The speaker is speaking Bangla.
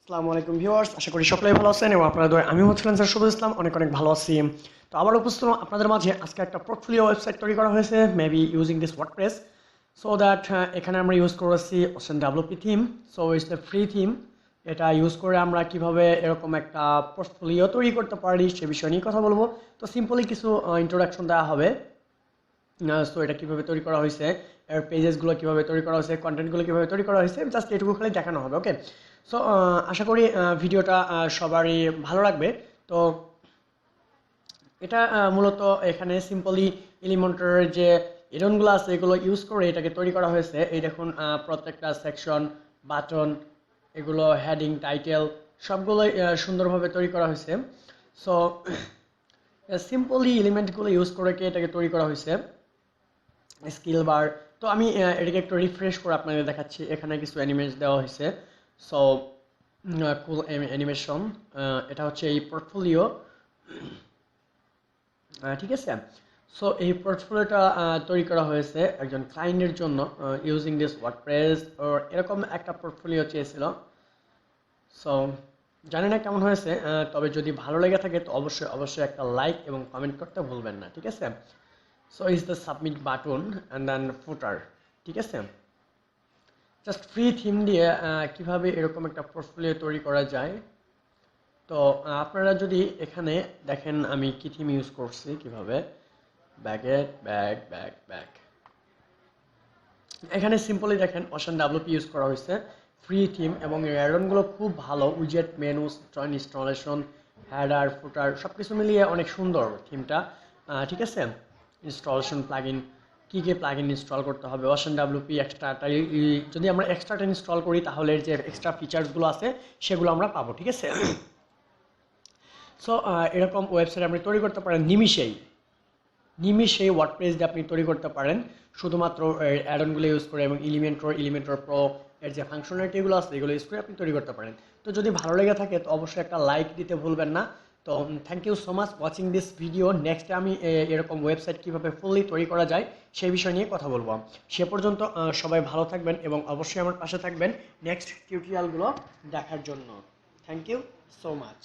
আসসালামু আলাইকুম ভিউয়ার্স, আশা করি সকলেই ভালো আছেন এবং আপনারা দোয়ায় আমিও freelancerSobuzIslam অনেক ভালো আছি। তো আবার উপস্থিত হলাম আপনাদের মাঝে আজকে একটা পোর্টফোলিও ওয়েবসাইট তৈরি করা হয়েছে maybe using this WordPress. So that এখানে আমরা ইউজ করেছি ocean WP theme. So it's a free theme. এটা ইউজ করে আমরা কিভাবে এরকম একটা পোর্টফোলিও তৈরি করতে পারি সে বিষয় নিয়ে কথা বলবো। তো সিম্পলি কিছু ইন্ট্রোডাকশন দেওয়া হবে। সো এটা কীভাবে তৈরি করা হয়েছে, এর পেজেসগুলো কীভাবে তৈরি করা হয়েছে, কন্টেন্টগুলো কীভাবে তৈরি করা হয়েছে, জাস্ট এটুকু খালি দেখানো হবে। ওকে, সো আশা করি ভিডিওটা সবারই ভালো লাগবে। তো এটা মূলত এখানে সিম্পলি এলিমেন্টরের যে এডনগুলো আছে এগুলো ইউজ করে এটাকে তৈরি করা হয়েছে। এই দেখুন প্রত্যেকটা সেকশন, বাটন, এগুলো হেডিং, টাইটেল সবগুলোই সুন্দরভাবে তৈরি করা হয়েছে। সো সিম্পলি এলিমেন্টগুলো ইউজ করে এটাকে তৈরি করা হয়েছে। স্কিল বার, তো আমি এটাকে একটু রিফ্রেশ করে আপনাদের দেখাচ্ছি। এখানে কিছু অ্যানিমেশন দেওয়া হয়েছে। সো কুল অ্যানিমেশন, এটা হচ্ছে এই পোর্টফোলিও, ঠিক আছে। সো এই পোর্টফোলিওটা তৈরি করা হয়েছে একজন ক্লায়েন্টের জন্য ইউজিং দিস ওয়ার্ডপ্রেস। এরকম একটা পোর্টফোলিও চেয়েছিল। সো জানি না কেমন হয়েছে, তবে যদি ভালো লেগে থাকে তো অবশ্যই একটা লাইক এবং কমেন্ট করতে ভুলবেন না, ঠিক আছে। So is the submit button and then footer, ঠিক আছে। জাস্ট ফ্রি থিম দিয়ে কিভাবে এরকম একটা পোর্টফোলিও তৈরি করা যায়। তো আপনারা যদি এখানে দেখেন আমি কি থিম ইউজ করছি, কিভাবে ব্যাগেট ব্যাগ ব্যাগ ব্যাগ, এখানে সিম্পলি দেখেন ওশান ডাব্লিউপি ইউজ করা হয়েছে, ফ্রি থিম এবং অ্যাডনগুলো খুব ভালো। উইজেট, মেনু, ইনস্টলেশন, হেডার, ফুটার সব কিছু মিলিয়ে অনেক সুন্দর থিমটা, ঠিক আছে। ইনস্টলেশন প্লাগইন, কী কী প্লাগইন ইনস্টল করতে হবে, ওশান ডাব্লিউপি এক্সট্রাটা যদি আমরা এক্সট্রাটা ইনস্টল করি তাহলে যে এক্সট্রা ফিচার্সগুলো আছে সেগুলো আমরা পাবো, ঠিক আছে। সো এরকম ওয়েবসাইট আপনি তৈরি করতে পারেন নিমিষেই ওয়ার্ডপ্রেস দিয়ে আপনি তৈরি করতে পারেন শুধুমাত্র অ্যাডনগুলো ইউজ করে এবং এলিমেন্টর প্রো এর যে ফাংশনালিটিগুলো আছে এগুলো ইউজ করে আপনি তৈরি করতে পারেন। তো যদি ভালো লেগে থাকে তো অবশ্যই একটা লাইক দিতে ভুলবেন না। তো thank you so much watching this video. Next আমি এরকম ওয়েবসাইট কীভাবে ফুললি তৈরি করা যায় সেই বিষয় নিয়ে কথা বলবো। সে পর্যন্ত সবাই ভালো থাকবেন এবং অবশ্যই আমার পাশে থাকবেন নেক্সট টিউটোরিয়ালগুলো দেখার জন্য। Thank you so much.